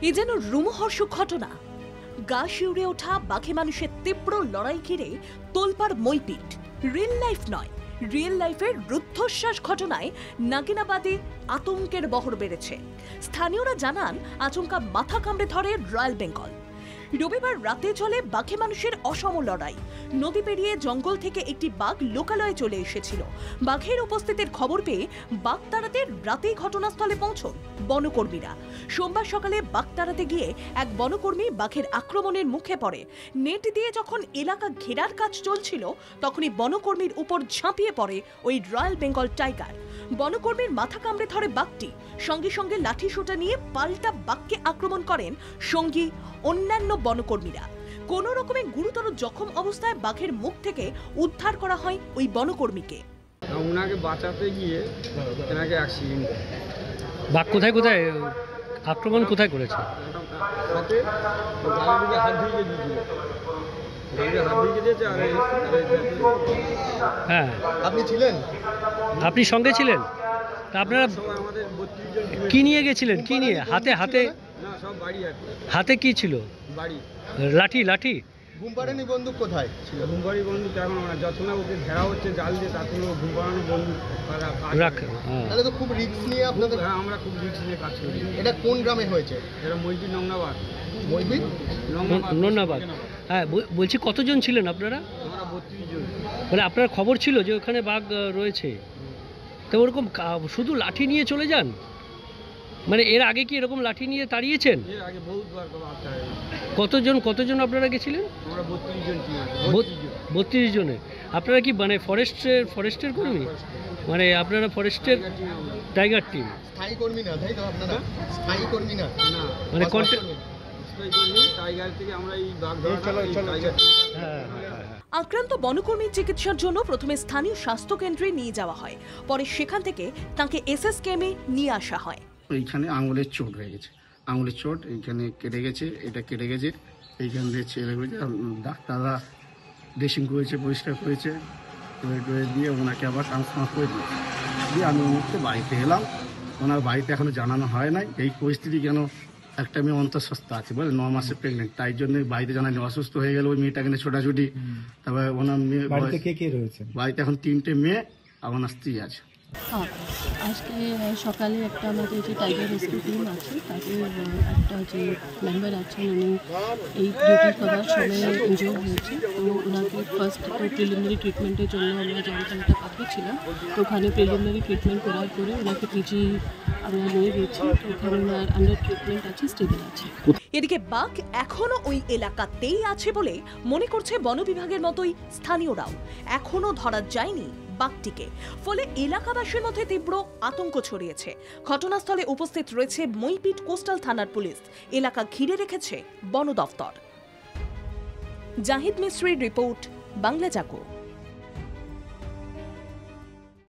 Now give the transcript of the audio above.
এ যেন রোমহর্ষক ঘটনা। গা শিউরে ওঠা বাঘে মানুষের তীব্র লড়াই ঘিরে তোলপাড় মইপিট। রিয়েল লাইফ নয়, রিয়েল লাইফের রুদ্ধশ্বাস ঘটনায় নাগিনাবাদে আতঙ্কের বহর বেড়েছে। স্থানীয়রা জানান, আচমকা মাথা কামড়ে ধরে রয়্যাল বেঙ্গল। রবিবার রাতে চলে বাঘে মানুষের অসম লড়াই। নদী পেরিয়ে জঙ্গল থেকে একটি বাঘ লোকালয়ে চলে এসেছিল। বাঘের উপস্থিতির খবর পেয়ে বাঘ তাড়াতে রাতেই ঘটনাস্থলে পৌঁছন বনকর্মীরা। সোমবার সকালে বাঘ তাড়াতে গিয়ে এক বনকর্মী বাঘের আক্রমণের মুখে পড়ে। নেট দিয়ে যখন এলাকা ঘেরার কাজ চলছিল, তখনই বনকর্মীর উপর ঝাঁপিয়ে পড়ে ওই রয়্যাল বেঙ্গল টাইগার। বনকর্মীর মাথা কামড়ে ধরে বাঘটি। সঙ্গে সঙ্গে লাঠি সোঁটা নিয়ে পাল্টা বাঘকে আক্রমণ করেন সঙ্গী অন্যান্য বনকর্মীরা। কোন রকমে গুরুতর জখম অবস্থায় বাঘের মুখ থেকে উদ্ধার করা হয় ওই বনকর্মীকে। ওনাকে বাঁচাতে গিয়ে ওনাকে অ্যাক্সিডেন্ট। বাঘ কোথায় কোথায় আক্রমণ কোথায় করেছে? সাথে গাড়িতে হাত ধুয়ে দিয়েছিল, গাড়িতে হাত ধুয়ে দিয়েছে। হ্যাঁ, আপনি ছিলেন? আপনি সঙ্গে ছিলেন? তা আপনারা আমাদের 32 জন কি নিয়ে গেছিলেন? কি নিয়ে? হাতে হাতে না, সব বাড়ি আছে। হাতে কি ছিল? বাড়ি লাঠি। লাঠি ঘুম পাড়ানি বন্দুক কোথায় ছিল? ঘুমবাড়ি বন্দুক এখন আমরা যখন ওকে ঘেরা হচ্ছে জাল দিয়ে, তাতে ঘুম পাড়ানো বন্দুক রাখ। তাহলে তো খুব রিস্ক নিয়ে আপনাদের। হ্যাঁ, আমরা খুব রিস্ক নিয়ে কাজ করি। এটা কোন গ্রামে হয়েছে? এটা মইপিট নংনাবাদ। মইপিট নন্নাবাদ। হ্যাঁ, বলছি কতজন ছিলেন আপনারা? আমরা 32 জন। মানে আপনার খবর ছিল যে ওখানে বাঘ রয়েছে, তো ওরকম শুধু লাঠি নিয়ে চলে যান? মানে এর আগে কি এরকম লাঠি নিয়ে তাড়িয়েছেন? এর আগে বহুতবার কতজন আপনারা গেছিলেন? আমরা 32 জন ছিলাম। 32 জনে। আপনারা কি মানে ফরেস্টের কর্মী? মানে আপনারা ফরেস্টের টাইগার টিম? স্থায়ী কর্মী না, তাই তো? আপনারা স্থায়ী কর্মী না? না, মানে টাইগার থেকে আমরা এই বাঘ টাইগার। আক্রান্ত বনকর্মীর চিকিৎসার জন্য প্রথমে স্থানীয় স্বাস্থ্য কেন্দ্রে নিয়ে যাওয়া হয়। পরে সেখান থেকে তাকে এসএসকেএমে নিয়ে আসা হয়। এইখানে আঙুলের চোট হয়ে গেছে, আঙুলের চোট এইখানে কেটে গেছে, এটা কেটে গেছে, এইখান দিয়ে ছেড়ে গেছে। ডাক্তাররা ড্রেসিং করেছে, পরিষ্কার করেছে, করে দিয়ে ওনাকে আবার ট্রান্সফার করে দিয়েছে। দিয়ে আমি মুহূর্তে বাড়িতে এলাম। ওনার বাড়িতে এখনও জানানো হয় নাই এই পরিস্থিতি। কেন একটা মেয়ে অন্তঃসত্ত্ব আছে, বলে 9 মাসে প্রেগনেন্ট, তাই জন্য বাড়িতে জানানি। অসুস্থ হয়ে গেল ওই মেয়েটাকে নিয়ে ছোটাছুটি। তারপরে ওনার মেয়ে বাড়িতে কে কে রয়েছে? বাড়িতে এখন 3টে মেয়ে আর ওনার স্ত্রী আছে। হ্যাঁ, আজকে সকালে একটা আমাদের যে টাইগার রেস্কিউ টিম আছে, তাদের একটা যে মেম্বার আছেন, উনি এই ডিউটি করার সময় ইনজিওর হয়েছে। তো ওনাকে ফার্স্ট তো প্রিলিমিনারি ট্রিটমেন্টের জন্য আমরা জামতলাটা পাঠিয়েছিলাম। তো ওখানে প্রিলিমিনারি ট্রিটমেন্ট করার পরে ওনাকে পিজি আমরা নিয়ে গেছি। তো ওখানে ওনার আন্ডার ট্রিটমেন্ট আছে, স্টেবল আছে। এদিকে বাঘ এখনো ওই এলাকাতেই আছে বলে মনে করছে বন বিভাগের মতোই স্থানীয়রাও। এখনো ধরা যায়নি বাঘটিকে, ফলে এলাকাবাসীর মধ্যে তীব্র আতঙ্ক ছড়িয়েছে। ঘটনাস্থলে উপস্থিত রয়েছে মইপিট কোস্টাল থানার পুলিশ। এলাকা ঘিরে রেখেছে বন দফতর। জাহিদ মিস্ত্রির রিপোর্ট, বাংলা জাগো।